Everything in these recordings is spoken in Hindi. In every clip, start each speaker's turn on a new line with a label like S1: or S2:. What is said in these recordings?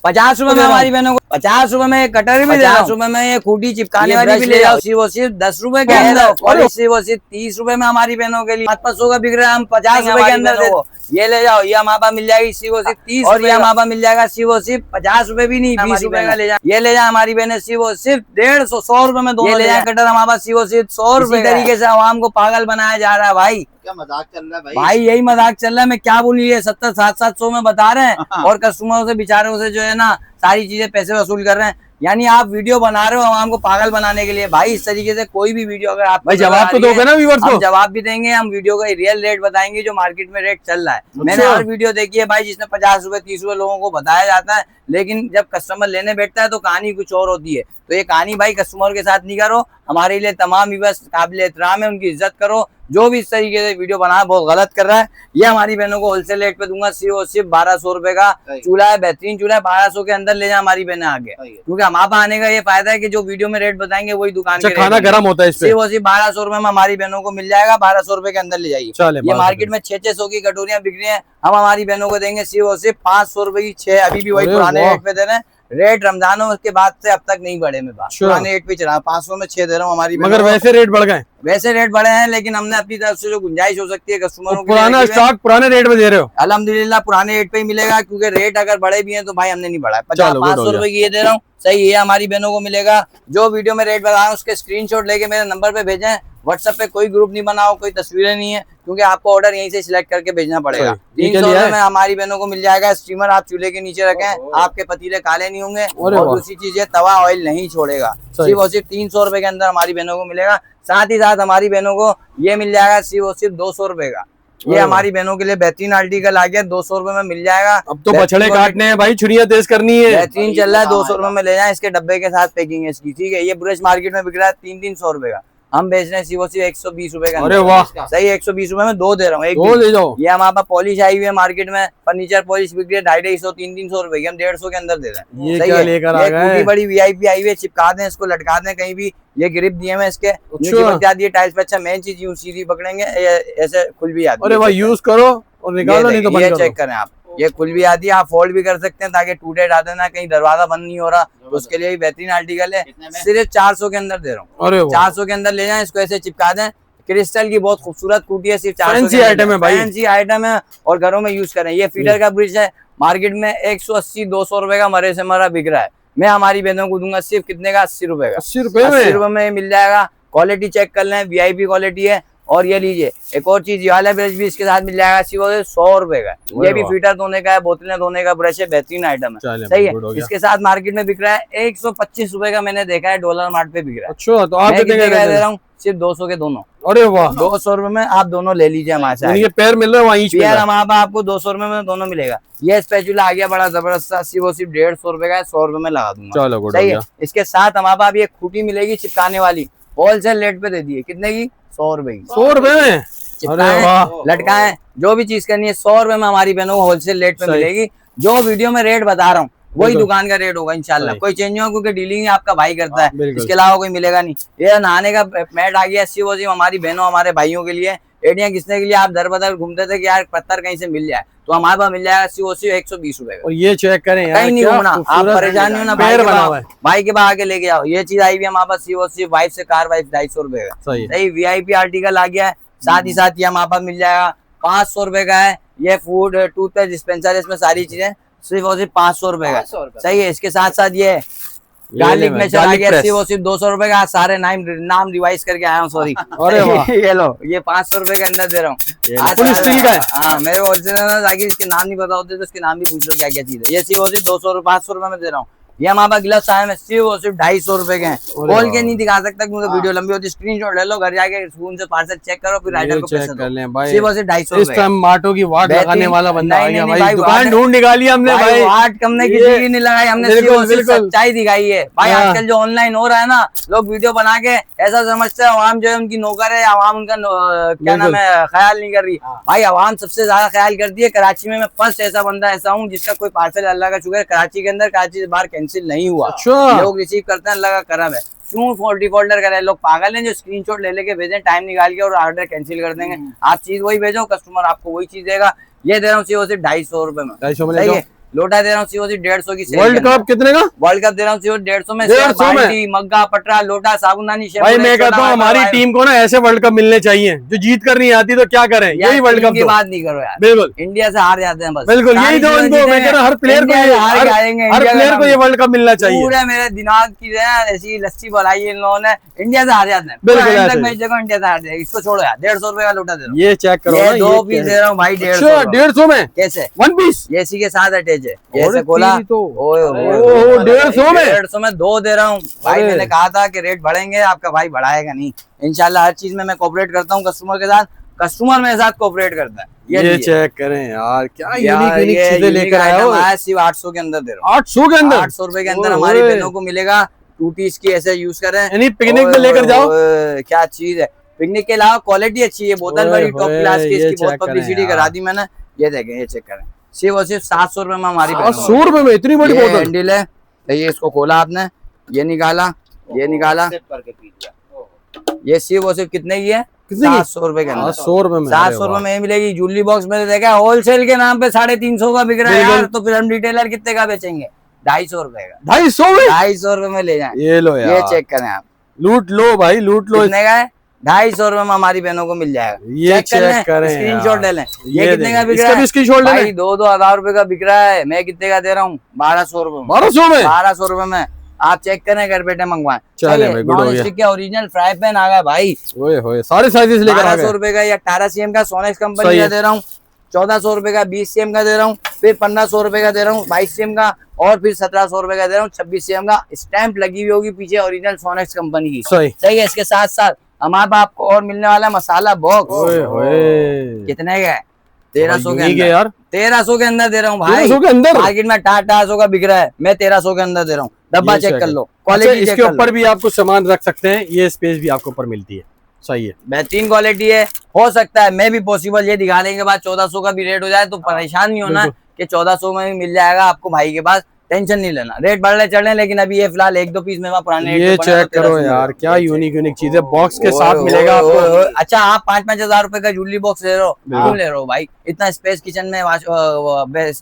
S1: ₹50 में हमारी बहनों को, ₹50 में एक कटर भी, ₹50 में ये खूटी चिपकाने वाली भी ले जाओ, वो सिर्फ ₹10 के अंदर। और वो सिर्फ ₹30 में हमारी बहनों के लिए 500 का बिक रहा है, हम ₹50 के अंदर दे। ये ले जाओ, ये हमारे पास मिल जाएगी सिर्फ 30, और ये हमारे पास मिल जाएगा सिर्फ ₹50 भी नहीं, ₹20 का ले जाए। ये ले जाए हमारी बहने सिर्फ 150, ₹100 में दोनों ले जाए कटर हमारे पास सिर्फ ₹100। तरीके से आवाम को पागल बनाया जा रहा है भाई।
S2: क्या मजाक चल रहा है
S1: भाई यही मजाक चल रहा है, मैं क्या बोलूं, ये 700 में बता रहे हैं और कस्टमरों से बेचारों से जो है ना सारी चीजें पैसे वसूल कर रहे हैं। यानी आप वीडियो बना रहे हो आवाम को पागल बनाने के लिए। भाई इस तरीके से कोई भी वीडियो अगर आप
S3: जवाब तो दोगे ना व्यूअर्स को?
S1: हम जवाब भी देंगे, हम वीडियो का रियल रेट बताएंगे जो मार्केट में रेट चल रहा है। मैंने हर वीडियो देखी है भाई जिसमें ₹50 ₹30 लोगों को बताया जाता है, लेकिन जब कस्टमर लेने बैठता है तो कहानी कुछ और होती है। तो ये कहानी भाई कस्टमर के साथ नहीं करो। हमारे लिए तमाम व्यूअर्स काबिल एहतराम है, उनकी इज्जत करो। जो भी इस तरीके से वीडियो बना बहुत गलत कर रहा है। ये हमारी बहनों को होलसेल रेट पे दूंगा, सिर्फ ₹1200 का चूल्हा है, बेहतरीन चूल्हा है। 1200 के अंदर ले जाए हमारी बहनें आगे, क्योंकि हमारे पास आने का ये फायदा है कि जो वीडियो में रेट बताएंगे वही दुकान के
S3: खाना गर्म होता है।
S1: सिर्फ ₹1200 में हमारी बहनों को मिल जाएगा, ₹1200 के अंदर ले जाइए। ये मार्केट में 600 की कटोरियां बिक रही है, हम हमारी बहनों को देंगे सिर्फ ₹500 की 6। अभी भी वही पुराने रेट पे दे रहे हैं। रेट रमजान के बाद से अब तक नहीं बढ़े, मैं बात पुराने रेट पे चला 500 में 6 दे रहा हूँ हमारी।
S3: मगर वैसे रेट बढ़ गए,
S1: वैसे रेट बढ़े हैं, लेकिन हमने अपनी तरफ से जो गुंजाइश हो सकती है कस्टमरों की,
S3: पुराना स्टॉक पुराने रेट में दे रहे हो।
S1: अल्हम्दुलिल्लाह पुराने रेट पे ही मिलेगा, क्योंकि रेट अगर बढ़े भी हैं तो भाई हमने नहीं बढ़ाया। ₹500 की ये दे रहा हूँ, सही है, हमारी बहनों को मिलेगा। जो वीडियो में रेट बता रहा हूँ उसके स्क्रीनशॉट लेके मेरे नंबर पे भेजें। व्हाट्सएप पे कोई ग्रुप नहीं बनाओ, कोई तस्वीरें नहीं है, क्योंकि आपको ऑर्डर यहीं से सिलेक्ट करके भेजना पड़ेगा। ₹300 में हमारी बहनों को मिल जाएगा स्टीमर। आप चूल्हे के नीचे रखें, आपके पतीले काले नहीं होंगे। और दूसरी चीज है तवा ऑयल नहीं छोड़ेगा। सिर्फ और सिर्फ ₹300 के अंदर हमारी बहनों को मिलेगा। साथ ही साथ हमारी बहनों को ये मिल जाएगा सिर्फ और सिर्फ ₹200 का। ये हमारी बहनों के लिए बेहतरीन आर्टिकल आ गया, ₹200 में मिल जाएगा।
S3: अब तो बछड़े काटने हैं भाई, छुरियां तेज करनी है,
S1: बेहतरीन चल रहा है। ₹200 में ले जाए, इसके डब्बे के साथ पैकिंग है इसकी, ठीक है। ये ब्रश मार्केट में बिक रहा है ₹300 का, हम बेच रहे हैं सिर्फ ₹120 का।
S3: अरे वाह,
S1: सही, ₹120 में 2 दे रहा हूँ, एक
S3: दो ले जाओ।
S1: ये हमारे पास पॉलिश आई हुई है मार्केट में, फर्नीचर पॉलिश बिक रही है 250 300 की, हम 150 के अंदर दे रहे हैं।
S3: ये क्या लेकर आ गए?
S1: बड़ी VIP आई हुई है, चिपका दें इसको, लटका दें कहीं भी। ये ग्रिप दिए हैं इसके, जाती है टाइल्स पे। अच्छा मेन चीज यूं सीधी पकड़ेंगे ऐसे खुल भी आती है।
S3: अरे भाई यूज करो और निकालो, नहीं तो बंद करो।
S1: चेक करें आप, ये खुल भी आती है, आप फोल्ड भी कर सकते हैं ताकि टूटे डाटे ना, कहीं दरवाजा बंद नहीं हो रहा, तो उसके लिए बेहतरीन आर्टिकल है। सिर्फ 400 के अंदर दे रहा हूँ। 400 के अंदर ले जाएं, इसको ऐसे चिपका दें। क्रिस्टल की बहुत खूबसूरत कुटी है, सिर्फ 400
S3: आइटम है भाई,
S1: फैंसी आइटम है, और घरों में यूज करें। ये फीडर का ब्रिज है, मार्केट में 180-200 का मरे से मरा बिक रहा है। मैं हमारी बहनों को दूंगा सिर्फ कितने का, ₹80 का। ₹80 में मिल जाएगा। क्वालिटी चेक कर लें, VIP क्वालिटी है। और ये लीजिए एक और चीज, ये वाला ब्रश भी इसके साथ मिल जाएगा सिर्फ ₹100 का। ये भी फीटर धोने का है, बोतलें धोने का ब्रश है, बेहतरीन आइटम है, सही है। इसके साथ मार्केट में बिक रहा है ₹125 का, मैंने देखा है डॉलर मार्ट पे बिक रहा है।
S3: अच्छा, तो आप
S1: दे रहा हूँ सिर्फ 200 के दोनों।
S3: अरे वाह,
S1: ₹200 में आप दोनों ले लीजिए हमारे साथ।
S3: ये पैर मिल रहा है वहीं,
S1: पैर हमारे पास आपको ₹200 में दोनों मिलेगा। ये स्पैचुला आ गया बड़ा जबरदस्त, सिर्फ ₹150 का, ₹100 में लगा दूंगा, सही है। इसके साथ हमारे पास ये खूटी मिलेगी चिपकाने वाली, होलसेल रेट पे दे दी है। कितने की? ₹100 की।
S3: ₹100 में
S1: लटकाएं, जो भी चीज करनी है ₹100 में हमारी बहनों को होलसेल रेट पे मिलेगी। जो वीडियो में रेट बता रहा हूँ वही दुकान का रेट होगा इंशाल्लाह, कोई चेंज नहीं होगा, क्योंकि डीलिंग आपका भाई करता है, इसके अलावा कोई मिलेगा नहीं। ये नहाने का मैट आ गया, सिर्फ हमारी बहनों हमारे भाइयों के लिए। एडियां घिसने के लिए आप दर बदर घूमते थे कि यार पत्थर कहीं से मिल जाए, तो हमारे पास मिल जाएगा सिर्फ ₹120 का।
S3: और ये चेक करें यार,
S1: कहीं नहीं घूमना, आप परेशान नहीं होना, भाई के पास आके लेके आओ। ये चीज आई हुई है हमारे पास सिर्फ वाइफ से कार वाइफ ₹250 का, सही। VIP आर्टिकल आ गया है। साथ ही साथ ये हमारे पास मिल जाएगा ₹500 का है। ये फूड टूथपेस्ट डिस्पेंसर, इसमें सारी चीजें सिर्फ और सिर्फ ₹500 का, सही है। इसके साथ साथ ये गार्लिक में चला गया सिर्फ ₹200 का। सारे नाम रिवाइज करके आया हूँ, सॉरी। ये लो, ये ₹500 के अंदर दे रहा हूँ।
S3: स्टील का है,
S1: हाँ मेरे को ताकि इसके नाम नहीं पता होते तो इसके नाम भी पूछ लो क्या क्या चीज है। ये सिर्फ 200 ₹500 में दे रहा हूँ। ये हमारे पास ग्लव्स आए हैं सिर्फ ₹250 के हैं। खोल के नहीं दिखा सकता क्योंकि वीडियो लंबी होती है। स्क्रीनशॉट ले लो, घर जाके फोन से पार्सल चेक करो, फिर आइटम को पैसे दो। सिर्फ ₹250।
S3: इस टाइम माटो की वाट लगाने वाला बंदा आ गया भाई, दुकान ढूंढ निकाली हमने भाई।
S1: वाट हमने किसी की नहीं लगाई, हमने सिर्फ सच्चाई दिखाई है भाई। आजकल जो ऑनलाइन हो रहा है ना, लोग वीडियो बना के ऐसा समझते हैं आवाम जो है उनकी नौकर है, आवाम उनका क्या नाम है ख्याल नहीं कर रही भाई। आवाम सबसे ज्यादा ख्याल करती है। कराची में मैं फर्स्ट ऐसा बंदा ऐसा हूँ जिसका कोई पार्सल अल्लाह का शुक्र कराची के अंदर, कराची से बाहर कैंसिल नहीं हुआ। लोग रिसीव करते हैं, अल्लाह का करम है। क्यों डिफॉल्टर करे लोग, पागल हैं जो स्क्रीनशॉट ले लेके भेजें टाइम निकाल के और ऑर्डर कैंसिल कर देंगे। आप चीज वही भेजो, कस्टमर आपको वही चीज देगा। ये दे रहा हूँ सिर्फ ₹250 में, सही है। लोटा दे रहा हूँ सिर्फ 150 की।
S3: वर्ल्ड कप कितने का?
S1: वर्ल्ड कप दे रहा हूँ सिर्फ 150 में।
S3: 150 में
S1: मग्गा, पटरा, लोटा, साबुनदानी,
S3: भाई मैं कहता हूँ हमारी टीम को ना ऐसे वर्ल्ड कप मिलने चाहिए, जो जीत कर नहीं आती तो क्या करें, यही वर्ल्ड कप
S1: की बात नहीं करो यार,
S3: बिल्कुल
S1: इंडिया से हार जाते हैं बस।
S3: बिल्कुल यही तो उनको मैं कह रहा हूँ, हर प्लेयर को ये वर्ल्ड कप मिलना चाहिए।
S1: पूरे मेरे दिमाग की ऐसी लस्सी बनाई है इन लोगों ने, इंडिया से हार जाते हैं
S3: बिल्कुल।
S1: इंडिया से हार जाए, इसको छोड़ो यार। 150 रुपए का लोटा दे रहा हूँ,
S3: ये चेक करो ना,
S1: 2 पीस दे रहा हूँ भाई 150
S3: में
S1: कैसे
S3: 1 पीस,
S1: ये इसी के साथ अटैच है। जैसे खोला
S3: 150 में
S1: 150 में 2 दे रहा हूँ भाई। मैंने कहा था कि रेट बढ़ेंगे, आपका भाई बढ़ाएगा नहीं इंशाल्लाह। हर चीज में मैं कोऑपरेट करता हूँ कस्टमर के साथ, कस्टमर मेरे साथ कोऑपरेट करता है।
S3: ये चेक करें यार, क्या यूनिक चीजें लेकर आया हो।
S1: सिर्फ 800 के अंदर दे रहा हूँ,
S3: 800 के अंदर,
S1: 800 रुपए के अंदर हमारी बहनों को मिलेगा। 2 पीस की ऐसे यूज करें,
S3: यानी पिकनिक में लेकर जाओ।
S1: क्या चीज है, पिकनिक के अलावा क्वालिटी अच्छी है, बोतल बड़ी टॉप क्लास की, इसकी बहुत पब्लिसिटी करा दी मैंने। ये देखें, ये चेक करें, सिर्फ और सिर्फ 700 रुपए में हमारी
S3: 700 रुपए में इतनी बड़ी बोतल।
S1: हैंडल है, ये इसको खोला आपने, ये निकाला, ये निकाला, ये सिर्फ और सिर्फ कितने की है? 700 रुपए के अंदर।
S3: 700 रुपए में,
S1: 700 रुपए में ये मिलेगी। जूलरी बॉक्स में देखा होलसेल के नाम पे 350 का बिक रहा है यार, तो फिर हम रिटेलर कितने का बेचेंगे? 250 रुपए का। 250 रुपए में ले जाए।
S3: ये लो यार,
S1: ये चेक करें आप,
S3: लूट लो भाई, लूट लो।
S1: कितने का है? 250 रुपए में हमारी बहनों को मिल जाएगा।
S3: ये चेक करें,
S1: स्क्रीनशॉट ले लें। ये कितने का बिक रहा है?
S3: स्क्रीनशॉट ले लें।
S1: 2 हजार रुपए का बिक रहा है, मैं कितने का दे रहा हूँ? 1200 रुपए में। 1200 रुपए में आप चेक करें, घर बैठे मंगवाएं। ओरिजिनल फ्राई पैन आ गया भाई,
S3: सारे साइजेस लेकर
S1: 1200 रुपए का। 18 cm का सोनेक्स कंपनी का दे रहा हूँ, 1400 रुपए का। 20 cm का दे रहा हूँ, फिर 1500 रुपए का दे रहा हूँ 22 cm का, और फिर 1700 रुपए का दे रहा हूँ 26 cm का। स्टैंप लगी हुई होगी पीछे ओरिजिनल सोनेक्स कंपनी की। सही है। इसके साथ साथ हमारे पास आपको और मिलने वाला मसाला बॉक्स। कितने का है? 1300 के अंदर यार, 1300 के अंदर दे रहा हूँ भाई। 1300 के अंदर मार्केट में 800 का बिक रहा है, मैं 1300 के अंदर दे रहा हूँ। डब्बा चेक कर लो, क्वालिटी
S3: इसके ऊपर भी आपको सामान रख सकते हैं, ये स्पेस भी आपको ऊपर मिलती है। सही है,
S1: बेहतरीन क्वालिटी है। हो सकता है मैं भी पॉसिबल ये दिखाने के बाद 1400 का भी रेट हो जाए, तो परेशान नहीं होना कि 1400 में भी मिल जाएगा आपको भाई के पास, टेंशन नहीं लेना। रेट बढ़ रहे चढ़ रहे, लेकिन अभी ये फिलहाल 1-2 पीस में पुराने
S3: ये चेक करो यार, क्या यूनिक चीज है। बॉक्स के साथ मिलेगा आपको।
S1: अच्छा, आप 5-5 हजार रुपए का ज्वेलरी बॉक्स ले रहे हो, क्यों ले रहे हो भाई? इतना स्पेस किचन में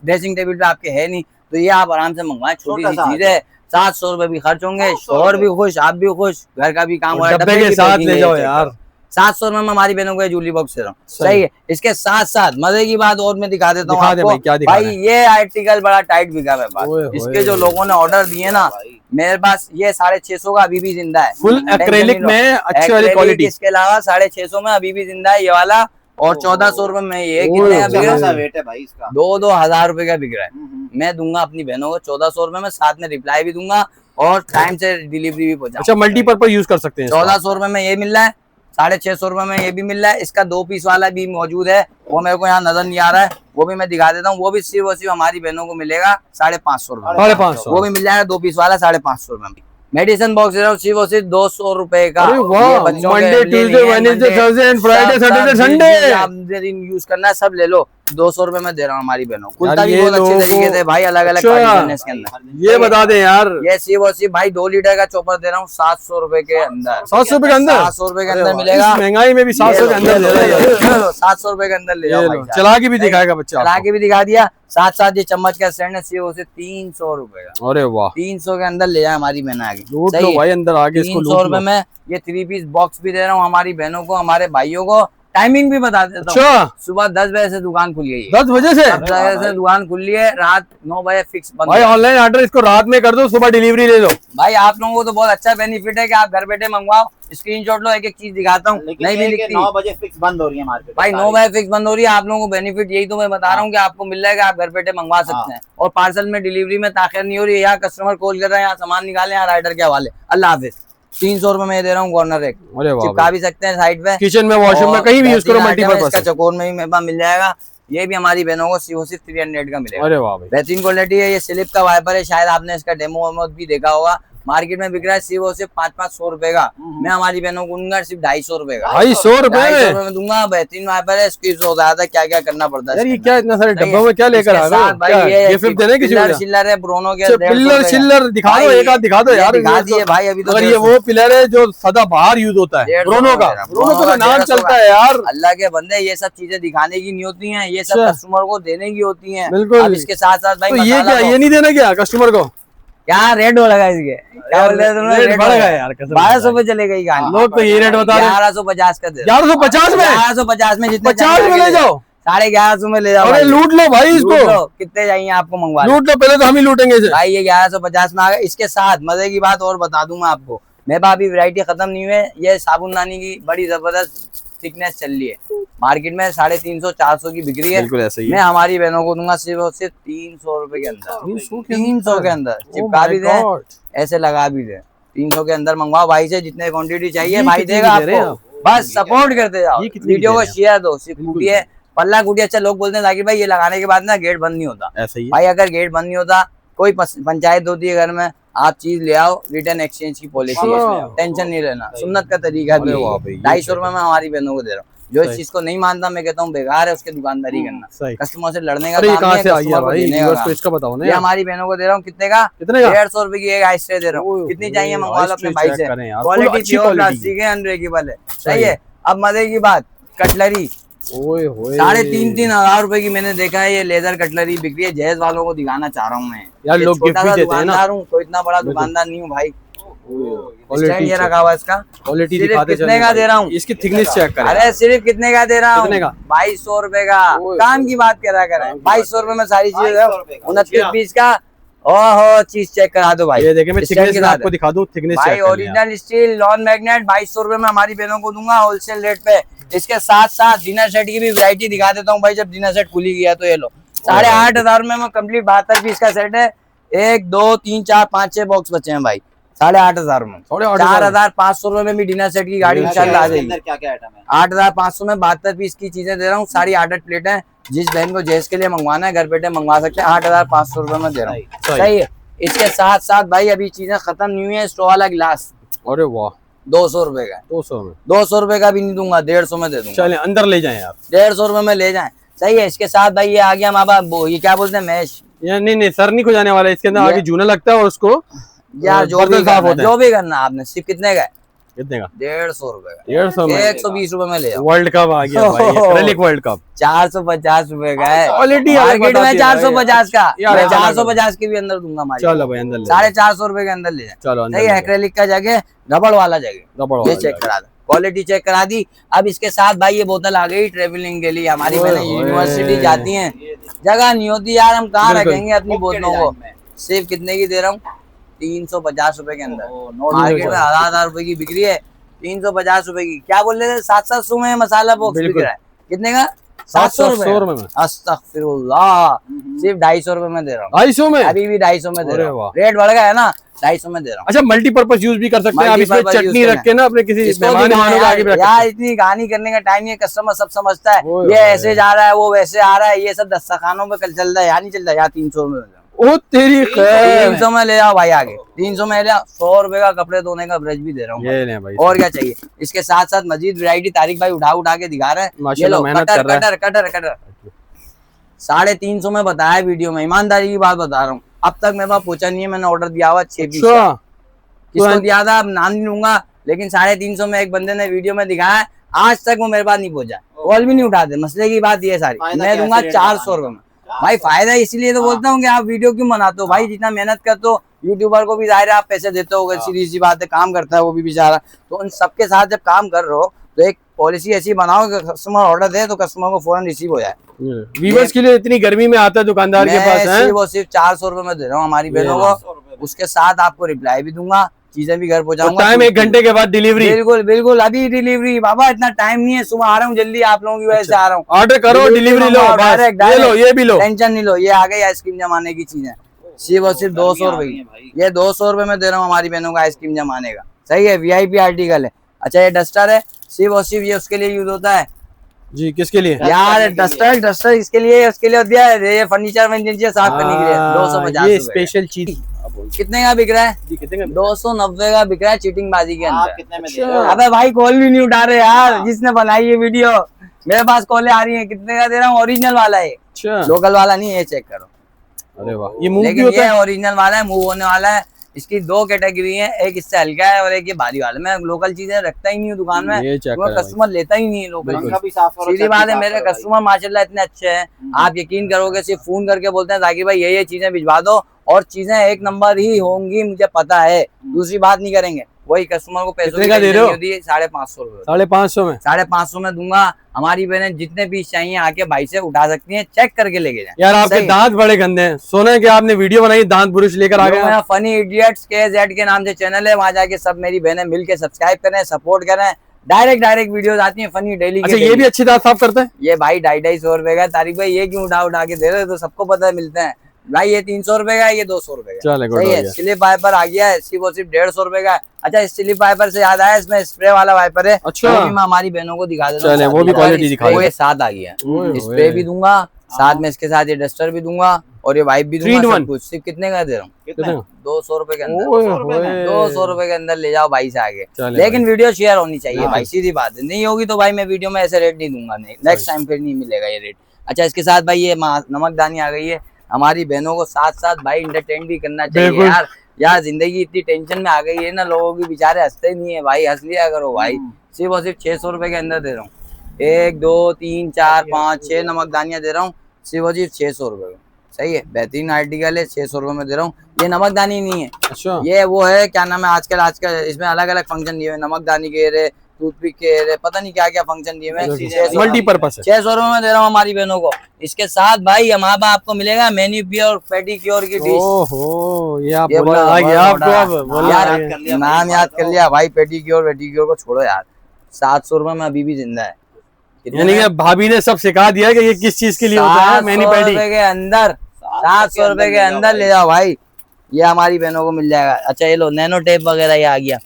S1: ड्रेसिंग टेबल पे आपके है नहीं, तो ये आप आराम से मंगवाएं, छोटी सी चीज है। 700 रुपए भी खर्च होंगे, शोहर भी खुश, आप भी खुश, घर का भी काम हो रहा है,
S3: डब्बे के साथ ले जाओ यार।
S1: 700 रुपए में हमारी बहनों को ज्वेलरी बॉक्स दे रहा हूँ। सही है। इसके साथ साथ मजे की बात और मैं दिखा देता हूँ आपको भाई, ये आर्टिकल बड़ा टाइट बिका है बात। इसके जो लोगों ने ऑर्डर दिए ना, मेरे पास ये 650 का अभी भी जिंदा है,
S3: फुल एक्रेलिक में अच्छी वाली क्वालिटी।
S1: इसके अलावा 650 में अभी भी जिंदा है ये वाला, और 1400 रुपए में ये कितने का बिक रहा है? 2-2 हजार रुपए का बिक रहा है। मैं दूंगा अपनी बहनों को 1400 रुपए में, साथ में रिप्लाई भी दूंगा और टाइम से डिलीवरी भी पहुंचा।
S3: अच्छा, मल्टीपर्पज यूज कर सकते हैं।
S1: 1400 रुपए में ये मिल रहा है, 650 रुपए में ये भी मिल रहा है। इसका 2 पीस वाला भी मौजूद है, वो मेरे को यहाँ नजर नहीं आ रहा है, वो भी मैं दिखा देता हूँ। वो भी सिर्फ और सिर्फ हमारी बहनों को मिलेगा 550 रुपए,
S3: 550,
S1: वो भी मिल जाएगा 2 पीस वाला 550 रुपए में। मेडिसिन बॉक्स सिर्फ और सिर्फ 200 रुपए का।
S3: Monday, Tuesday, Wednesday, Thursday and Friday, Saturday, Sunday आप
S1: दिन यूज करना है, सब ले लो। 200 रुपए में दे रहा हूँ हमारी बहनों। कुर्ता भी बहुत अच्छे तरीके से भाई, अलग अलग इसके अंदर।
S3: ये बता दें यार,
S1: ये सिर्फ और सिर्फ भाई 2 लीटर का चॉपर दे रहा हूँ 700 रुपए के अंदर।
S3: 700 रुपए के अंदर,
S1: 700 रुपए के अंदर मिलेगा।
S3: महंगाई में भी 700 के अंदर ले रहा है।
S1: 700 रुपए के अंदर ले जाओ।
S3: चला के भी दिखाएगा बच्चा,
S1: चला के भी दिखा दिया। साथ साथ ये चम्मच का स्टैंड है, सिर्फ उसे 300 रुपए का।
S3: अरे वाह,
S1: 300 के अंदर ले जाए हमारी बहन आगे।
S3: लूट लो भाई अंदर आगे,
S1: 300 रुपए में ये 3 पीस बॉक्स भी दे रहा हूँ हमारी बहनों को, हमारे भाइयों को। टाइमिंग भी बता देता हूँ, सुबह 10 बजे से दुकान खुली है।
S3: 10 बजे से
S1: दुकान खुली है, रात 9 बजे फिक्स बंद।
S3: भाई ऑनलाइन ऑर्डर इसको रात में कर दो, सुबह डिलीवरी ले लो।
S1: भाई आप लोगों को तो बहुत अच्छा बेनिफिट है कि आप घर बैठे मंगवाओ, स्क्रीनशॉट लो, एक चीज दिखाता हूँ। नहीं भी लिखती,
S2: 9 बजे फिक्स बंद हो रही है मार्केट
S1: भाई, 9 बजे फिक्स बंद हो रही है। आप लोगों को बेनिफिट यही तो मैं बता रहा हूँ कि आपको मिल जाएगा, आप घर बैठे मंगवा सकते हैं। और पार्सल में डिलीवरी में ताखिर नहीं हो रही है। यहाँ कस्टमर कॉल कर रहे हैं, यहाँ सामान निकाले, यहाँ राइडर के हवाले। अल्लाह हाफिज। 300 रुपए में दे रहा हूँ कॉर्नर एक, चिपका भी सकते हैं साइड पे,
S3: किचन में, वॉशरूम में, कहीं भी यूज करो, मल्टीपर्पज।
S1: इसका चकोर में भी मेरे पास मिल जाएगा। ये भी हमारी बहनों को सिर्फ 300 का मिलेगा।
S3: अरे वाह भाई,
S1: बेहतरीन क्वालिटी है। ये स्लिप का वाइपर है, शायद आपने इसका डेमो वेमो भी देखा होगा। मार्केट में बिक रहा है सिर्फ और सिर्फ 500-500 रुपए का, मैं हमारी बहनों को दूंगा सिर्फ 250 रुपए का।
S3: 250 रुपए
S1: में दूंगा। बेहतरीन वाइपर है, स्क्वीज हो रहा था, क्या क्या करना पड़ता है
S3: यार। ये क्या इतना सारे डब्बों में क्या लेकर आ रहे हो? ये फिर देने किसी को?
S1: चिल्लर है ब्रोनो के,
S3: पिलर दिखा दो, एक आध दिखा दो यार।
S1: दिखा दिए भाई अभी तो।
S3: ये वो पिलर है जो सदा बाहर यूज होता है, ब्रोनो का। ब्रोनो का नाम चलता है यार।
S1: अल्लाह के बंदे, ये सब चीजें दिखाने की नहीं होती हैं, ये सब कस्टमर को देने की होती हैं।
S3: बिल्कुल।
S1: अब इसके साथ साथ भाई
S3: ये क्या, ये नहीं देना क्या कस्टमर को?
S1: क्या रेट हो लगा इसके? क्या बोल रहे थे?
S3: रेट बढ़ गया यार,
S1: 1200 पे चलेगा ये गाड़ी।
S3: लोग तो ये रेट बता रहे हैं।
S1: 1150 का दे।
S3: 1150 में?
S1: 1150 में जितने
S3: 50 में ले जाओ,
S1: 1150 में ले जाओ।
S3: अरे लूट लो भाई इसको।
S1: कितने चाहिए आपको मंगवा
S3: लूट लो, पहले तो हम ही लूटेंगे इसे।
S1: भाई। ये 1150 में आ गया। इसके साथ मजे की बात और बता दूं मैं आपको, मेरे पास अभी वैरायटी खत्म नहीं हुई है। ये साबुनदानी की बड़ी जबरदस्त थिकनेस चल रही है, मार्केट में 350-400 की बिक्री है।
S3: बिल्कुल ऐसे ही।
S1: मैं हमारी बहनों को दूंगा सिर्फ और सिर्फ 300 रुपए के अंदर। 300 के अंदर चिपका भी दे, ऐसे लगा भी दे। 300 के अंदर मंगवाओ भाई से, जितने क्वांटिटी चाहिए भाई देगा आपको। बस सपोर्ट करते जाओ, वीडियो को शेयर दो। सिर्फ कुटी है, पल्ला कुटी। अच्छा लोग बोलते हैं जाकिर भाई ये लगाने के बाद ना गेट बंद नहीं होता।
S3: ऐसा ही
S1: भाई अगर गेट बंद नहीं होता, कोई पंचायत होती है घर में, आप चीज ले आओ, रिटर्न एक्सचेंज की पॉलिसी है, टेंशन नहीं लेना। सुन्नत का तरीका भी है। 250 रुपए में हमारी बहनों को दे रहा हूँ। जो इस चीज को नहीं मानता, मैं कहता हूँ बेकार है उसके दुकानदारी करना। कस्टमर से लड़ने का काम नहीं है, कस्टमर को देने का काम।
S3: इसका बताओ ना।
S1: ये हमारी बहनों को दे रहा हूँ कितने का? 150 रुपए की एक आइस ट्रे दे रहा हूँ। कितनी चाहिए मंगवा लो अपने भाई से। क्वालिटी प्योर प्लास्टिक है, अनब्रेकेबल है। सही है। अब मजे की बात, कटलरी 3,500 हजार रुपए की मैंने देखा है। ये लेजर कटलरी बिक्री है, जहेज वालों को दिखाना चाह रहा हूँ मैं यार। लोग गिफ्ट भी देते हैं ना। तो इतना बड़ा दुकानदार नहीं हूँ भाई। स्टैंड ये रखा हुआ इसका,
S3: क्वालिटी
S1: कितने का दे रहा हूँ?
S3: इसकी थिकनेस चेक करें।
S1: अरे सिर्फ कितने का दे रहा हूँ? 2200 रुपए का। काम की बात करा करें, 2200 रुपए में सारी चीजें। 29-20 का। ओहो, चीज चेक करा दो भाई।
S3: ये देखिए मैं थिकनेस आपको दिखा दूं, थिकनेस
S1: भाई ओरिजिनल स्टील नॉन मैग्नेट 2200 रुपए में हमारी बहनों को दूंगा होलसेल रेट पे। इसके साथ साथ डिनर सेट की भी वैरायटी दिखा देता हूँ भाई। जब डिनर सेट खुली गया तो ये लो 8,500 में कंप्लीट 72 पीस का सेट है। 1 2 3 4 5 6 बॉक्स बचे हैं भाई। 8,500 में 4,500 रुपए में भी डिनर सेट की गाड़ी इंशाल्लाह आ जाएगी। 8,500 में 72 पीस की चीजें दे रहा हूँ। सारी 8 प्लेटें, जिस बहन को जैस के लिए मंगवाना है घर बैठे मंगवा सकते हैं। 8,500 रुपए में दे रहा हूँ। सही है। इसके साथ साथ भाई अभी चीजें खत्म नहीं हुई है। स्ट्रॉ वाला गिलास,
S3: अरे वाह,
S1: 200 रुपए का। 200 रुपए का भी नहीं दूंगा, 150 में दे दूंगा।
S3: चले अंदर ले जाएं आप,
S1: 150 रुपए में ले जाएं। सही है। इसके साथ भाई ये आ गया हमारा, ये क्या बोलते हैं, मैश।
S3: नहीं सर नहीं खुजाने वाला, इसके अंदर आगे जूना लगता है और उसको
S1: यार जो भी करना आपने। सिर्फ कितने का?
S3: कितने का?
S1: 150 रुपए का।
S3: 120
S1: रुपए में ले जाओ।
S3: वर्ल्ड कप आ गया भाई, एक्रेलिक वर्ल्ड कप
S1: 450 रुपए का है।
S3: क्वालिटी
S1: मार्केट में 450 का, 450 के भी अंदर दूंगा हमारे।
S3: चलो भाई अंदर
S1: 450 रुपए के अंदर ले जाए।
S3: चलो
S1: नहीं एक्रेलिक का जगह रबड़ वाला जगह, ये चेक करा दो, क्वालिटी चेक करा दी। अब इसके साथ भाई ये बोतल आ गई ट्रेवलिंग के लिए। हमारी बहनें यूनिवर्सिटी जाती हैं, जगह नहीं होती यार, हम कहाँ रखेंगे अपनी बोतलों को। सिर्फ कितने की दे रहा हूँ? 350 रुपए के अंदर। मार्केट में 1,000 रुपए की बिक्री है, 350 रुपए की। क्या बोल रहे थे? 700 में मसाला बॉक्स बिक रहा है। कितने का? 700 रुपए। अस्तगफिरुल्लाह। सिर्फ 250 रुपए में दे रहा हूँ।
S3: 250 में?
S1: अभी भी 250 में दे रहा हूँ। रेट बढ़ गया है ना, 250 में दे रहा हूँ।
S3: अच्छा मल्टीपर्पज यूज भी कर सकते हैं आप, इसमें चटनी रख के ना अपने किसी मेहमान के आगे भी रख।
S1: यार इतनी कहानी करने का टाइम नहीं है, कस्टमर सब समझता है। ये ऐसे जा रहा है, वो वैसे आ रहा है, ये सब दस्तरखानों पे कल चल रहा है, यहाँ नहीं चल रहा है। यहाँ 300 में
S3: ओ तेरी
S1: 300 में ले जाओ भाई। आगे 300 में ले जाओ। 100 रुपए का कपड़े धोने का ब्रश भी दे रहा हूँ।
S3: ये ले भाई, और
S1: क्या चाहिए? इसके साथ साथ मजीद वैरायटी तारिक भाई उठा के दिखा रहे हैं। ये लो कटर 350 में बताया वीडियो में, ईमानदारी की बात बता रहा हूँ। अब तक मेरे पास पहुंचा नहीं है, मैंने ऑर्डर दिया हुआ 6 पीस। किसको दिया था अब नाम नहीं लूंगा, लेकिन 350 में एक बंदे ने वीडियो में दिखाया, आज तक वो मेरे पास नहीं पहुंचा, कॉल भी नहीं उठाते। मसले की बात ये सारी। मैं दूंगा 400 रुपए में भाई। फायदा इसलिए तो बोलता हूँ कि आप वीडियो क्यों बनाते हो भाई? जितना मेहनत करते हो, यूट्यूबर को भी जाहिर है आप पैसे देते हो, सीधी सी बात है, काम करता है वो भी बेचारा। तो उन सबके साथ जब काम कर रहे हो तो एक पॉलिसी ऐसी बनाओ कि कस्टमर ऑर्डर दे तो कस्टमर को फौरन रिसीव हो जाए।
S3: व्यूअर्स के लिए इतनी गर्मी में आता है दुकानदार के पास है,
S1: वो सिर्फ 400 रुपए में दे रहा हूँ हमारी बहनों को। उसके साथ आपको रिप्लाई भी दूंगा, चीजें भी घर पहुंचाऊंगा।
S3: टाइम 1 घंटे के बाद डिलीवरी।
S1: बिल्कुल बिल्कुल, अभी डिलीवरी बाबा, इतना टाइम नहीं है। सुबह आ रहा हूँ जल्दी, आप लोगों की वजह से आ रहा हूँ।
S3: ऑर्डर करो, डिलीवरी लो, ये लो, ये भी लो,
S1: टेंशन नहीं लो। ये आ गई आइसक्रीम जमाने की चीजें, सिर्फ और सिर्फ 200 रुपए की। ये 200 रुपए में दे रहा हूँ हमारी बहनों को आइसक्रीम जमाने का। सही है, VIP आर्टिकल है। अच्छा ये डस्टर है, सिर्फ और सिर्फ ये उसके लिए यूज होता है
S3: जी। किसके लिए
S1: यार? डस्टर इसके लिए दिया है, ये फर्नीचर में साफ करने के लिए। 250
S3: ये स्पेशल चीज।
S1: कितने का बिक रहा है?
S3: जी कितने का?
S1: 290 का बिक रहा है चीटिंग बाजी के अंदर।
S2: कितने में दे रहे हो?
S1: अबे भाई कॉल भी नहीं उठा रहे यार, जिसने बनाई ये वीडियो। मेरे पास कॉलें आ रही है, कितने का दे रहा हूँ? ओरिजिनल वाला है,
S3: अच्छा,
S1: लोकल वाला नहीं है, चेक करो।
S3: अरे वाह, ये मूव भी
S1: लेकिन
S3: होता
S1: ये
S3: है?
S1: ओरिजिनल वाला है, मूव होने वाला है। इसकी 2 कैटेगरी है, एक इससे हल्का है और एक ये भारी वाला। मैं लोकल चीजें रखता ही नहीं हूँ दुकान में,
S3: ये चेक
S1: क्योंकि
S3: करें
S1: कस्टमर लेता ही नहीं है लोकल
S3: बिल्कुल।
S2: पंखा भी साफ करो,
S1: सीधी
S2: छत
S1: बात
S2: भी
S1: है।
S2: साफ
S1: मेरे
S2: करो भाई।
S1: कस्टमर माशाल्लाह इतने अच्छे हैं, आप यकीन करोगे, सिर्फ फोन करके बोलते हैं जाकिर भाई ये चीजें भिजवा दो, और चीजें एक नंबर ही होंगी, मुझे पता है। दूसरी बात नहीं करेंगे, वही कस्टमर को पैसों
S3: कितने का दे रहे हो?
S1: 550 रुपए।
S3: 550 में?
S1: 550 में दूंगा। हमारी बहनें जितने पीस चाहिए आके भाई से उठा सकती हैं, चेक करके लेके जाए।
S3: यार आपके दांत बड़े गंदे हैं, सुना है कि आपने वीडियो बनाई दांत बुरुश लेकर आ गए।
S1: मेरा फनी इडियट्स KZ के नाम से चैनल है, वहां जाके सब मेरी बहनें मिलके सब्सक्राइब करें, सपोर्ट करें। डायरेक्ट वीडियोस आती हैं फनी डेली
S3: अच्छा, ये भी अच्छी दांत साफ करते हैं?
S1: ये भाई 250 रुपए का। तारिक भाई ये क्यों उठा के दे रहे हो? तो सबको पता है मिलते हैं भाई। ये 300 रुपए का, ये 200 रुपए का।
S3: चले, गुड
S1: सही
S3: हो
S1: है।
S3: गया।
S1: स्लिप वाइपर आ गया है, सिर्फ 150 रुपए का। अच्छा, इस स्लिप वाइपर से याद आया, इसमें स्प्रे वाला वाइपर है।
S3: अच्छा।
S1: वो भी मैं हमारी बहनों को दिखा देता हूँ।
S3: चले, वो भी क्वालिटी दिखा
S1: वो
S3: दे।
S1: ये साथ आ गया
S3: ओए
S1: है, स्प्रे भी दूंगा साथ में, इसके साथ ये डस्टर भी दूंगा और ये वाइप भी दूंगा,
S3: 3 in
S1: सब कुछ। सिर्फ कितने का दे रहा हूँ?
S2: कितने?
S1: 200 रुपए के अंदर।
S3: ओए होए।
S1: 200 रुपए के अंदर ले जाओ भाई से आगे।
S3: चले
S1: लेकिन वीडियो शेयर होनी चाहिए
S3: हाँ।
S1: भाई, सीधी बात है। नहीं होगी तो भाई मैं वीडियो में ऐसे रेट नहीं दूंगा, नहीं नेक्स्ट टाइम फिर नहीं मिलेगा ये रेट। अच्छा, इसके साथ भाई ये नमकदानी आ गई है। हमारी बहनों को साथ साथ भाई इंटरटेन भी करना चाहिए
S3: बिल्कुल।
S1: यार जिंदगी इतनी टेंशन में आ गई है ना, लोगों की बेचारे हंसते नहीं है भाई, हंस लिया करो भाई। सिर्फ और सिर्फ 600 रुपए के अंदर दे रहा हूँ। 1 2 3 4 5 6 नमकदानियां दे रहा हूँ, सिर्फ और सिर्फ 600 रुपए में। सही है, बेहतरीन आर्टिकल है, 600 रुपए में दे रहा हूँ। ये नमकदानी नहीं है,
S3: अच्छा,
S1: ये वो है, क्या नाम है, आजकल इसमें अलग अलग फंक्शन दिए हुए, नमकदानी के रे, टूथपिक के रे, पता नहीं क्या क्या फंक्शन दिए हुए।
S3: मल्टीपर्पज है।
S1: 600 रुपए में दे रहा हूँ हमारी बहनों को। इसके साथ भाई हमारे पास आपको मिलेगा मैनीक्योर पेडिक्योर की डिश।
S3: ओहो, ये आप
S1: ये
S3: बोलना
S1: बोला,
S3: आ गया
S1: बोला,
S3: आपको, अब बोलना
S1: यार
S3: आ गया।
S1: नाम याद कर लिया भाई, पेडिक्योर को छोड़ो यार। 700 रुपए में अभी भी जिंदा है।
S3: यानी कि भाभी ने सब सिखा दिया कि ये किस चीज के लिए होता है। मैनी
S1: 700
S3: पैडी
S1: रुपए के अंदर, 700 रुपए के अंदर ले जाओ भाई, ये हमारी बहनों को मिल जाएगा। अच्छा, ये लो नैनो टेप वगैरह ये आ गया,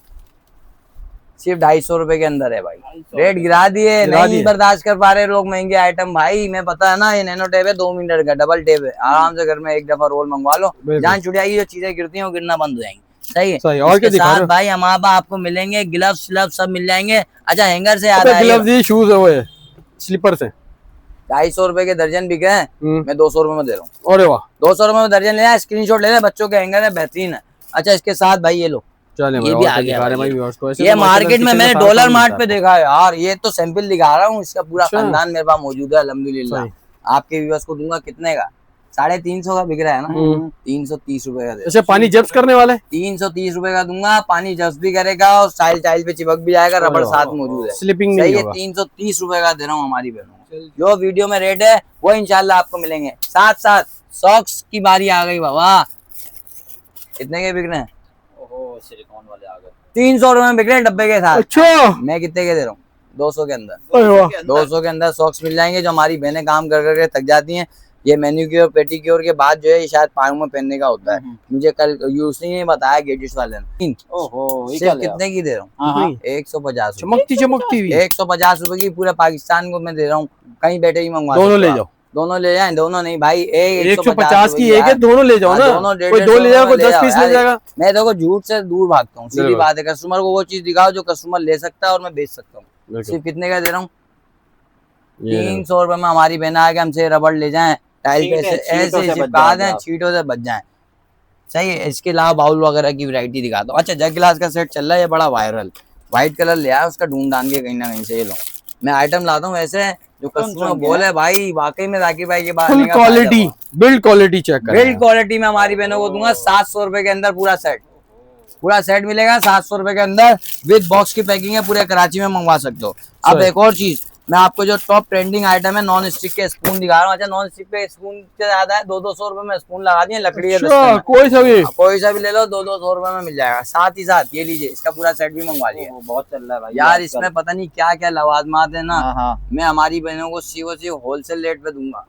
S1: सिर्फ 250 रुपए के अंदर है भाई। रेट गिरा दिए, नहीं बर्दाश्त कर पा रहे लोग महंगे आइटम भाई। मैं पता है ना, ये नैनो टेप है, 2 मीटर का डबल टेप है, आराम से घर में एक दफा रोल मंगवा लो, जान छुट जाएगी। जो चीजें गिरती हैं वो गिरना बंद हो जाएंगी। सही है।
S3: सही, और क्या दिखा रहे हो?
S1: भाई हमारे पास आपको मिलेंगे ग्लव्स सब मिल जाएंगे। अच्छा, हैंगर से याद आया,
S3: ग्लव्स, शूज है, वो है स्लीपर से
S1: 250 रुपए के दर्जन बिक रहे हैं, मैं 200 रुपए में दे रहा हूँ।
S3: अरे वाह,
S1: 200 रुपए में दर्जन लेना, स्क्रीनशॉट लेना, बच्चों के हैंगर है, बेहतरीन है। अच्छा, इसके साथ भाई ये लो,
S3: चले
S1: ये भी आ गया
S3: भाई।
S1: ये मार्केट में मैंने डॉलर मार्ट पे देखा है यार। ये तो सैंपल दिखा रहा हूँ, इसका पूरा खानदान मेरे पास मौजूद है अल्हम्दुलिल्लाह। आपके व्यूअर्स को दूंगा। कितने का? 350 का बिक रहा है ना, 330 रुपए का।
S3: अच्छा, पानी जब्स करने वाले
S1: 330 रुपए का दूंगा, पानी जब्स भी करेगा और टाइल पे चिपक भी जाएगा, रबड़ साथ मौजूद है,
S3: स्लिपिंग
S1: सही
S3: नहीं
S1: है।
S3: होगा।
S1: 330 रुपए का दे रहा हूँ हमारी बहनों को। जो वीडियो में रेट है वो इंशाल्लाह आपको मिलेंगे। साथ साथ सॉक्स की बारी आ गई बाबा। कितने के बिक रहे हैं?
S2: सिलिकॉन वाले आ गए।
S1: 300 रुपए में बिक रहे हैं डब्बे के साथ।
S3: अच्छा,
S1: मैं कितने के दे रहा हूँ? 200 के अंदर।
S2: 200
S1: के अंदर सॉक्स मिल जाएंगे, जो हमारी बहनें काम कर करके थक जाती हैं। ये मैनीक्योर पेडिक्योर के बाद जो है ये शायद पाँव में पहनने का होता है। मुझे कल यूसनी ने बताया गेटिस वाले ने।
S2: ओहो,
S1: सिर्फ कितने की दे रहा हूँ? 150
S3: चमकती हुई
S1: 150 रुपए की पूरे पाकिस्तान को मैं दे रहा हूँ। कहीं बैठे ही मंगवा
S3: दोनों ले जाओ।
S1: दोनों ले जाए, दोनों नहीं भाई।
S3: 150 की एक है, दोनों ले जाओ ना।
S1: दोनों
S3: कोई 2 ले जाएगा, कोई 10 पीस ले जाएगा।
S1: मैं देखो झूठ से दूर भागता हूँ, सीधी बात है। कस्टमर को वो चीज दिखाओ जो कस्टमर ले सकता है और मैं बेच सकता हूँ। सिर्फ कितने का दे रहा हूँ? 300 रुपए में हमारी बहन आके हमसे रबड़ ले जाए, टाइल पे ऐसे चिपका दें, छींटों से बच जाए। सही है। इसके अलावा बाउल वगैरह की वैरायटी दिखाता हूँ। अच्छा, जग गिलास का सेट चल रहा है, ये बड़ा वायरल, व्हाइट कलर ले आया, उसका ढूंढ डाल के कहीं ना कहीं से। ये लो, मैं आइटम लाता हूँ ऐसे जो कस्टमर बोले भाई वाकई में जाकिर भाई के बाद
S3: full quality, build quality check कर।
S1: बिल्ड क्वालिटी में हमारी बहनों को दूंगा 700 रुपए के अंदर पूरा सेट मिलेगा। 700 रुपए के अंदर विद बॉक्स की पैकिंग है, पूरे कराची में मंगवा सकते हो। अब एक और चीज, मैं आपको जो टॉप ट्रेंडिंग आइटम है, नॉन स्टिक के स्पून दिखा रहा हूँ। अच्छा, नॉन स्टिक पे स्पून से ज्यादा है, 200 रुपए में स्पून लगा दिए, लकड़ी है।
S3: कोई सा भी
S1: ले लो, 200 रुपए में मिल जाएगा। साथ ही साथ ये लीजिए, इसका पूरा सेट भी मंगवा लिया।
S2: बहुत चल रहा है भाई
S1: यार, इसमें पता नहीं क्या क्या लवाजमात है ना। मैं हमारी बहनों को सिर्फ होलसेल रेट पे दूंगा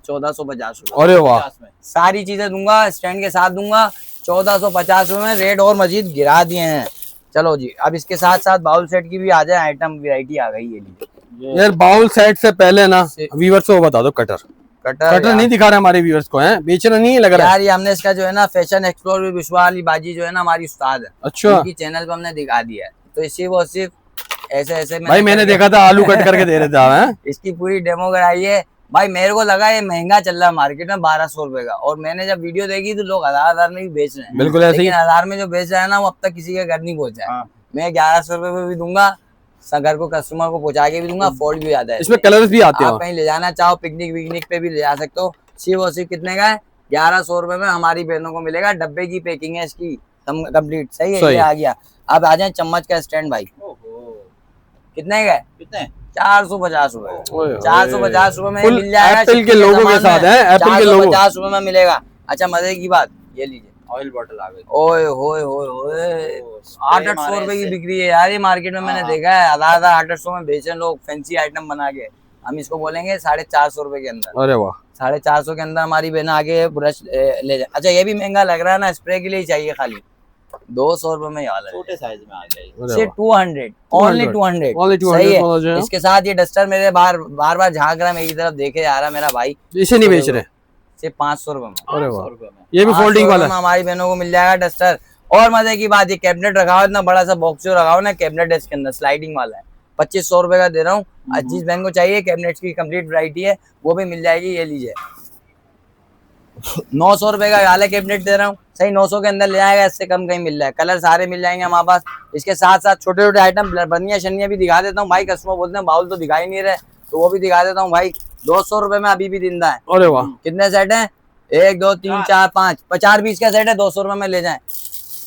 S1: 1450 रुपए।
S3: अरे वाह,
S1: सारी चीजें दूंगा, स्टैंड के साथ दूंगा 1450 रुपए में। रेट और मजीद गिरा दिए हैं। चलो जी, अब इसके साथ साथ बाउल सेट की भी आ जाए आइटम, वैरायटी आ गई। ये लीजिए
S3: यार बाउल सेट से पहले ना व्यूअर्स को बता दो, कटर कटर नहीं दिखा रहा हमारे व्यूअर्स को, है बेचना नहीं है लग रहा है
S1: यार। ये हमने इसका जो है ना फैशन एक्सप्लोर विद विश्वा वाली बाजी जो है ना हमारी उस्ताद है,
S3: अच्छा
S1: उनकी चैनल पे हमने दिखा दिया है। तो इसी वो सिर्फ ऐसे ऐसे
S3: भाई मैंने देखा था आलू कट करके दे रहे थे आप,
S1: इसकी पूरी डेमो कराई है भाई। मेरे को लगा ये महंगा चल रहा है मार्केट में 1200 रुपए का, और मैंने जब वीडियो देखी तो लोग 1000 में भी बेच रहे हैं।
S3: बिल्कुल ऐसे ही।
S1: लेकिन 1000 में जो बेच रहा है ना वो अब तक किसी के घर नहीं पहुंचा है। मैं 1100 रुपए में भी दूंगा, घर को कस्टमर को पहुंचा के भी दूंगा, फोल्ड भी ज्यादा है।
S3: इसमें कलर्स भी आते हैं,
S1: आप कहीं ले जाना चाहो पिकनिक विकनिक पे भी ले जा सकते हो। सिर्फ और सिर्फ कितने का है? 1100 रुपए में हमारी बहनों को मिलेगा। डब्बे की पैकिंग है इसकी कंप्लीट, सही है। ये आ गया। अब आ जाए चम्मच का स्टैंड भाई, कितने का है?
S2: कितने?
S1: 450 रुपए। 450 रुपए में मिल जाएगा।
S3: एप्पल के लोगों के साथ है, एप्पल के लोगो।
S1: 450 रुपए में मिलेगा। अच्छा मजे की बात, ये लीजिए
S2: ऑयल बॉटल आ गई।
S1: ओए होए होए होए, 800 रुपए की बिक्री है यार ये मार्केट में। मैंने देखा है 800 में बेचे लोग फैंसी आइटम बना के। हम इसको बोलेंगे 450 रुपए के अंदर।
S3: अरे वाह,
S1: 450 के अंदर हमारी बहन आगे ब्रश ले जाए। अच्छा ये भी महंगा लग रहा है ना, स्प्रे के लिए चाहिए खाली 200 रुपए में।
S2: छोटे साइज में आ गया,
S1: सिर्फ 200, ओनली 200, सही है। इसके साथ ये डस्टर मेरे बार बार झांक रहा है मेरी तरफ, देखे जा रहा मेरा भाई।
S3: इसे नहीं बेच रहे,
S1: सिर्फ 500 रुपए में।
S3: अरे वाह, ये भी फोल्डिंग वाला है।
S1: हमारी बहनों को मिल जाएगा डस्टर। और मजे की बात, ये कैबिनेट रखा हो, इतना बड़ा सा बॉक्स जो रखा हो ना कैबिनेट, इसके अंदर स्लाइडिंग वाला है। 2500 रुपए का दे रहा हूँ। जिस बहन को चाहिए कैबिनेट की कंप्लीट वैरायटी है वो भी मिल जाएगी। ये लीजिए 900 रुपए का वाला कैबिनेट दे रहा हूँ, सही। 900 के अंदर ले आएगा, इससे कम कहीं मिल रहा है। कलर सारे मिल जाएंगे हमारे पास। इसके साथ साथ छोटे छोटे आइटम बनिया शनिया भी दिखा देता हूँ भाई। कस्टमर बोलते हैं बाउल तो दिखाई नहीं रहे, तो वो भी दिखा देता हूँ भाई। 200 रुपए में अभी भी जिंदा है।
S3: अरे वाह,
S1: कितने सेट है? 1 2 3 4 5 50 पीस का सेट है। 200 रुपए में ले जाएं।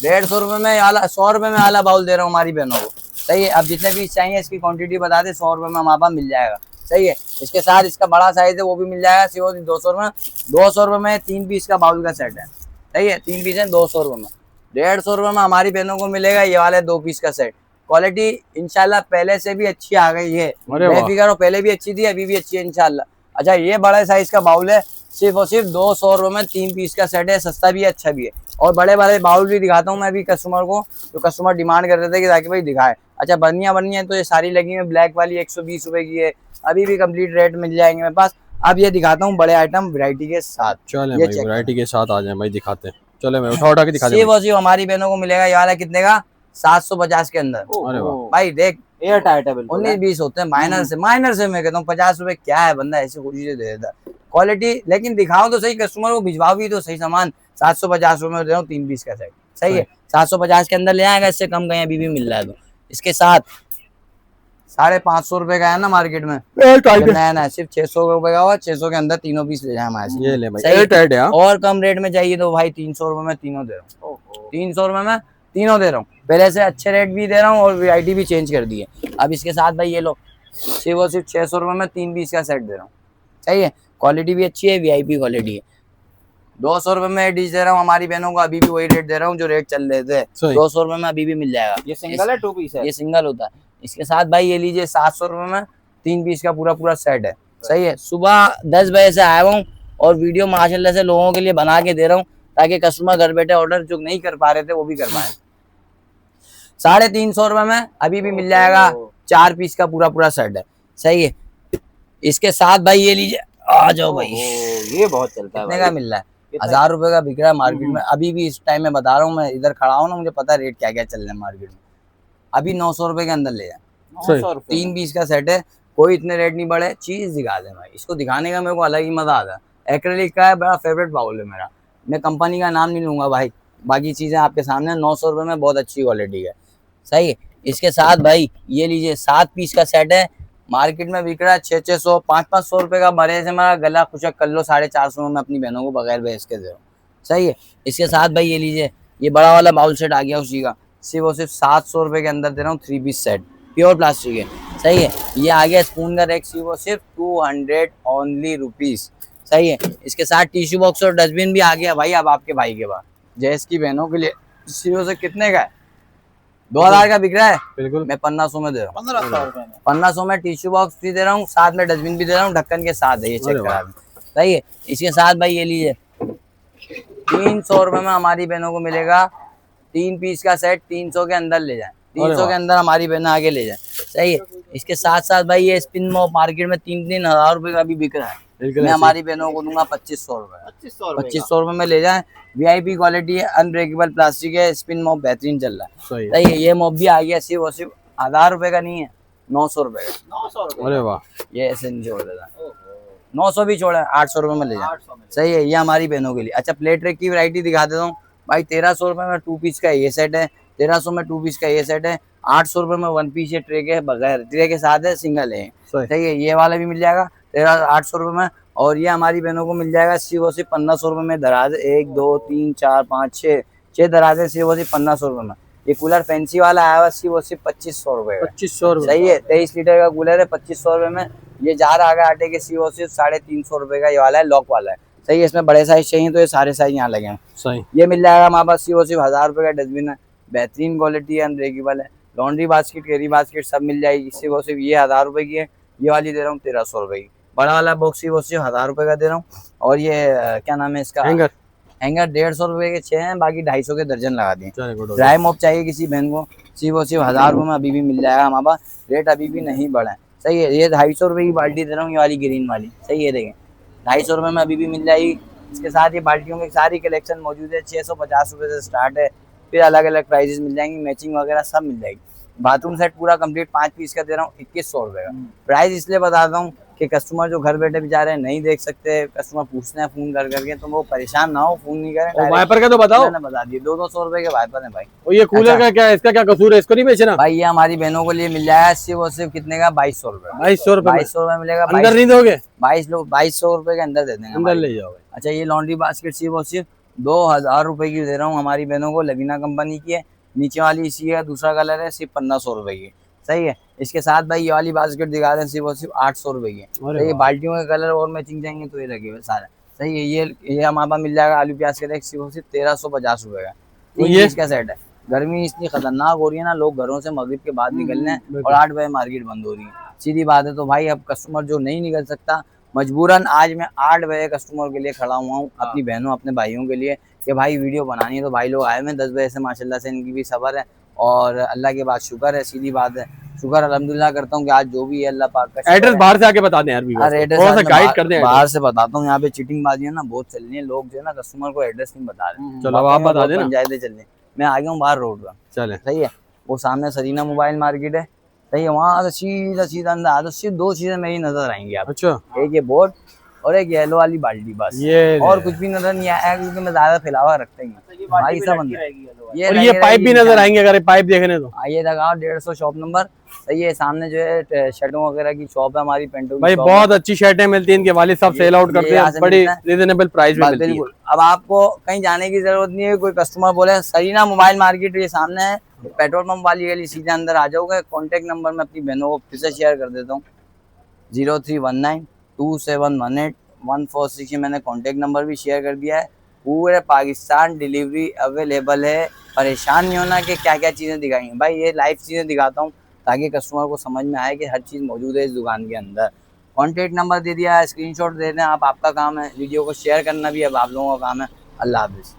S1: 150 रुपए में आला, 100 रुपए में आला बाउल दे रहा हूँ हमारी बहनों को, सही है। अब जितने पीस चाहिए इसकी क्वांटिटी बता दे, 100 रुपए में हमारे पास मिल जाएगा, सही है। इसके साथ इसका बड़ा साइज है वो भी मिल जाएगा सिर्फ 200 रुपए में। 200 रुपए में 3 पीस का बाउल का सेट है, सही है। 3 पीस है 200 रुपए में। 150 रुपए में हमारी बहनों को मिलेगा ये वाले 2 पीस का सेट। क्वालिटी इंशाल्लाह पहले से भी अच्छी आ गई है, बेफिक्र हो। पहले भी अच्छी थी, अभी भी अच्छी है इंशाल्लाह। अच्छा ये बड़े साइज का बाउल है, सिर्फ और सिर्फ 200 रुपए में 3 पीस का सेट है। सस्ता भी है, अच्छा भी है। और बड़े बड़े बाउल भी दिखाता हूँ मैं भी कस्टमर को, तो कस्टमर डिमांड कर रहे थे कि ताकि भाई दिखाए। अच्छा बनिया है तो ये सारी लगी है, ब्लैक वाली 120 रुपए की है, अभी भी कंप्लीट रेट मिल जाएंगे मेरे पास। अब ये दिखाता हूँ बड़े आइटम वैरायटी के साथ।
S3: चले भाई वैरायटी के साथ आ जाए भाई, दिखाते हैं। चले मैं उठा के दिखा
S1: सिर्फ और सिर्फ हमारी बहनों को मिलेगा ये वाला कितने का? 750 के अंदर।
S3: अरे वाह
S1: भाई देख
S2: एयर टाइट है बिल्कुल।
S1: 19-20 होते हैं माइनर से मैं कहता हूँ 50 रुपए क्या है, बंदा ऐसे खुशी से दे देता क्वालिटी। लेकिन दिखाओ तो सही, कस्टमर को भिजवाओ भी तो सही सामान। 750 रुपए में दे रहा हूँ 3 पीस का सेट, सही है। 750 के अंदर ले आएगा, इससे कम कहीं अभी भी मिल रहा है। तो इसके साथ 550 रुपए का है ना मार्केट में, नया नया सिर्फ 600 रुपए का हुआ। 600 के अंदर तीनों पीस ले जाए हमारे से,
S3: ये ले भाई एयर टाइट है।
S1: और कम रेट में चाहिए तो भाई 300 रुपए में तीनों दे रहा हूँ। 300 रुपए में तीनों दे रहा हूँ। पहले से अच्छे रेट भी दे रहा हूँ और वैरायटी भी चेंज कर दी है। अब इसके साथ भाई ये लो सिर्फ और सिर्फ 600 रुपए में 3 पीस का सेट दे रहा हूँ, सही है। क्वालिटी भी अच्छी है, वीआईपी क्वालिटी है। 200 रुपए में डिश दे रहा हूँ हमारी बहनों को, अभी भी वही रेट दे रहा हूँ जो रेट चल रहे थे। 200 रुपए में अभी भी मिल जाएगा।
S2: ये सिंगल है 2 पीस है?
S1: ये सिंगल होता है। इसके साथ भाई ये लीजिए 700 रुपए में 3 पीस का पूरा सेट है, सही है। सुबह 10 बजे से आया हूँ और वीडियो माशाल्लाह से लोगों के लिए बना के दे रहा हूँ ताकि कस्टमर घर बैठे ऑर्डर जो नहीं कर पा रहे थे वो भी कर पाए। 350 रुपए में अभी भी मिल जाएगा। 4 पीस का पूरा सेट है, सही है। इसके साथ भाई ये लीजिए, आ जाओ भाई।
S2: ये बहुत चलता है।
S1: कितने का मिल रहा है? 1000 रुपए का बिक रहा है मार्केट में अभी भी। इस टाइम में बता रहा हूँ, मैं इधर खड़ा हूँ ना, मुझे पता है रेट क्या क्या चल रहा है मार्केट में। अभी 900 रुपए के अंदर ले जाए। 3 पीस का सेट है, कोई इतने रेट नहीं बढ़े। चीज दिखा दे भाई, इसको दिखाने का मेरे को अलग ही मजा आता है। एक्रेलिक का है, बड़ा फेवरेट बाउल है मेरा। मैं कंपनी का नाम नहीं लूंगा भाई, बाकी चीजें आपके सामने। 900 रुपए में बहुत अच्छी क्वालिटी है, सही है। इसके साथ भाई ये लीजिए 7 पीस का सेट है, मार्केट में बिक रहा है 600 500 रुपए का। भरे से मेरा गला खुशक कर लो, 450 में अपनी बहनों को बगैर बेच के दे रहा हूँ, सही है। इसके साथ भाई ये लीजिए, ये बड़ा वाला बाउल सेट आ गया उसी का, सिर्फ और सिर्फ 700 रुपए के अंदर दे रहा हूँ। 3 पीस सेट, प्योर प्लास्टिक है, सही है। ये आ गया स्पून का रैक, सिर्फ और सिर्फ 200 ओनली रुपीज, सही है। इसके साथ टिश्यू बॉक्स और डस्टबिन भी आ गया भाई। अब आपके भाई के बाद जैस की बहनों के लिए सिर्फ से कितने का है? 2000 का बिक रहा है, बिल्कुल। मैं 1500 में दे रहा हूँ। 1500 में टिश्यू बॉक्स भी दे रहा हूँ, साथ में डस्टबिन भी दे रहा हूँ, ढक्कन के साथ है, ये चेक करा दें, सही है। इसके साथ भाई ये लीजिए 300 रुपए में हमारी बहनों को मिलेगा 3 पीस का सेट। 300 के अंदर ले जाए, 300 के अंदर हमारी बहन आगे ले जाए, सही है। इसके साथ साथ भाई ये स्पिन मॉप मार्केट में 3-3 हजार रुपए का भी बिक रहा है,
S3: बिल्कुल
S1: मैं
S3: ऐसे।
S1: हमारी बहनों को दूंगा 2500 रुपए।
S2: 2500
S1: 2500 रुपए में ले जाएं। VIP क्वालिटी है, अनब्रेकेबल प्लास्टिक है, स्पिन मॉप बेहतरीन चल रहा है।
S3: सही है।
S1: सही है। ये मॉप भी आ गया, सिर्फ और सिर्फ 1000 रुपए का नहीं है, 900 रुपए का।
S2: 900 रुपए।
S3: अरे वाह,
S1: ये ऐसे नहीं छोड़ देता, 900 भी छोड़ा है, 800 रुपए में ले जाए।
S2: 800 में।
S1: सही है। ये हमारी बहनों के लिए। अच्छा, प्लेट ट्रे की वैरायटी दिखा देता हूँ भाई। 1300 रुपए में 2 पीस का ये सेट है, 1300 में 2 पीस का ये सेट है, 800 रुपए में 1 पीस ये ट्रे के बगैर, ट्रे के साथ है, सिंगल है।
S3: सही।
S1: सही है। ये वाला भी मिल जाएगा 800 रुपए में। और ये हमारी बहनों को मिल जाएगा सिर्फ और सिर्फ 1500 रुपए में। दराज 1 2 3 4 5 6 दराजे सिर्फ और सिर्फ 1500 रुपए में। ये कूलर फैंसी वाला आया हुआ सिर्फ और सिर्फ 2500 रुपए का।
S3: 2500 रुपए।
S1: सही है। 23 लीटर का कूलर है, 2500 रुपए में। ये जार आ गया आटे के, सिर्फ और सिर्फ 350 रुपए का ये वाला है, लॉक वाला है। सही है। इसमें बड़े साइज चाहिए तो ये सारे साइज यहाँ लगे हैं।
S3: सही।
S1: ये मिल जाएगा हमारे पास सिर्फ और सिर्फ 1000 रुपए का डस्टबिन है, बेहतरीन क्वालिटी है, अनब्रेकेबल है। लॉन्ड्री बास्केट, कैरी बास्केट सब मिल जाएगी। सिर्फ और सिर्फ ये 1000 रुपए की है। ये वाली दे रहा हूँ 1300 रुपए की। बड़ा वाला बॉक्स सिर्फ और सिर्फ 1000 रुपए का दे रहा हूँ। और ये क्या नाम है इसका,
S3: हैंगर।
S1: हैंगर 150 रुपए के 6 हैं, बाकी 250 के दर्जन लगा दिए।
S3: चलिए, गुड हो गया।
S1: ड्राई मॉप चाहिए किसी बहन को, सिर्फ और सिर्फ 1000 रुपए में अभी भी मिल जाएगा हमारे पास। रेट अभी भी नहीं बढ़ा है। सही है। ये 250 रुपए की बाल्टी दे रहा हूँ, ये वाली ग्रीन वाली। सही है। देखें 250 रुपए में अभी भी मिल जाएगी। इसके साथ ये बाल्टियों की सारी कलेक्शन मौजूद है। 650 रुपए से स्टार्ट है, फिर अलग अलग प्राइजेस मिल जाएंगी, मैचिंग वगैरह सब मिल जाएगी। बाथरूम सेट पूरा कंप्लीट 5 पीस का दे रहा हूँ 2100 रुपए का। प्राइस इसलिए बताता हूँ कि कस्टमर जो घर बैठे बेचारे नहीं देख सकते, कस्टमर पूछते हैं फोन कर करके, तो वो परेशान ना हो, फोन नहीं करें।
S3: और वाइपर का तो बताओ।
S1: मैंने बता दिया, 200 रुपए के वाइपर है भाई।
S3: और ये कूलर
S1: अच्छा।
S3: का क्या है, इसका क्या कसूर है, इसको नहीं बेचना?
S1: भाई ये हमारी बहनों के लिए मिल जाएगा सिर्फ और सिर्फ कितने का, 2200 रुपए।
S3: 2200 रुपए।
S1: 2200 रुपए मिलेगा।
S3: अंदर नहीं दोगे?
S1: 2200 रुपए के अंदर दे देंगे।
S3: अंदर ले जाओगे।
S1: अच्छा, ये लॉन्ड्री बास्केट सिर्फ और सिर्फ 2000 रुपए की दे रहा हूँ हमारी बहनों को। लवीना कंपनी की है, नीचे वाली इसी का दूसरा कलर है, सिर्फ 1500 रुपए की। सही है। इसके साथ भाई ये वाली बास्केट दिखा रहे हैं सिर्फ और सिर्फ 800 रुपए की।
S3: अरे
S1: ये बाल्टियों के कलर और मैचिंग जाएंगे तो ये लगे हुए सारे। सही है। ये हमारे पास मिल जाएगा आलू प्याज के रेक, सिर्फ और सिर्फ 1350 रुपए का।
S3: ये
S1: इसका सेट है। गर्मी इतनी खतरनाक हो रही है ना, लोग घरों से मगरिब के बाद निकलने हैं और 8 बजे मार्केट बंद हो रही है। सीधी बात है। तो भाई अब कस्टमर जो नहीं निकल सकता, मजबूरन आज मैं 8 बजे कस्टमर के लिए खड़ा हुआ हूँ, अपनी बहनों अपने भाइयों के लिए, कि भाई वीडियो बनानी है। तो भाई लोग आए हुए 10 बजे से, माशाल्लाह से इनकी भी सब्र है और अल्लाह के बाद शुक्र है। सीधी बात है, शुक्र अल्हम्दुलिल्लाह करता हूँ कि आज जो भी है अल्लाह पाक का।
S3: एड्रेस बाहर से आके बता दें यार, थोड़ा सा गाइड कर दें।
S1: बाहर से बताता हूँ, यहाँ पे चीटिंग बाजी है ना बहुत चल रही है, लोग जो है ना कस्टमर को एड्रेस नहीं बता रहे।
S3: चलो अब आप बता देना।
S1: पंचायतें चल रही। मैं आ गया हूँ बाहर रोड पर।
S3: चले।
S1: सही है। वो सामने सरीना मोबाइल मार्केट है। सही है। वहाँ से सीधा सीधा अंदर आ, तो सिर्फ 2 चीजें मेरी नजर आएंगी आप।
S3: अच्छा।
S1: एक ये बोर्ड और एक येलो वाली बाल्टी, बस।
S3: ये
S1: और कुछ भी नजर नहीं आया क्योंकि मैं ज्यादा फैलावा रखता ही नहीं भाई सब अंदर।
S3: और ये पाइप भी नजर आएंगे अगर पाइप देखने तो।
S1: ये लगाओ 150 शॉप नंबर। सही है। सामने जो है शर्टों वगैरह की शॉप है हमारी, पेंटों की
S3: भाई
S1: शॉप
S3: बहुत अच्छी शर्टें मिलती हैं, इनके वालिद साहब सेल आउट करते हैं, बड़ी रीजनेबल प्राइस में मिलती है।
S1: बिल्कुल। अब आपको कहीं जाने की जरूरत नहीं है। कोई कस्टमर बोले सरीना मोबाइल मार्केट ये सामने है, पेट्रोल पंप वाली गली, सीधे अंदर आ जाओगे। कॉन्टेक्ट नंबर मैं अपनी बहनों को फिर से शेयर कर देता हूँ, 03192718 मैंने कॉन्टेक्ट नंबर भी शेयर कर दिया है। पूरे पाकिस्तान डिलीवरी अवेलेबल है। परेशान नहीं होना कि क्या क्या चीज़ें दिखाएंगे भाई, ये लाइव चीज़ें दिखाता हूँ ताकि कस्टमर को समझ में आए कि हर चीज़ मौजूद है इस दुकान के अंदर। कॉन्टेक्ट नंबर दे दिया है, स्क्रीनशॉट दे दें आप, आपका काम है। वीडियो को शेयर करना भी अब आप लोगों का काम है। अल्लाह हाफिज़।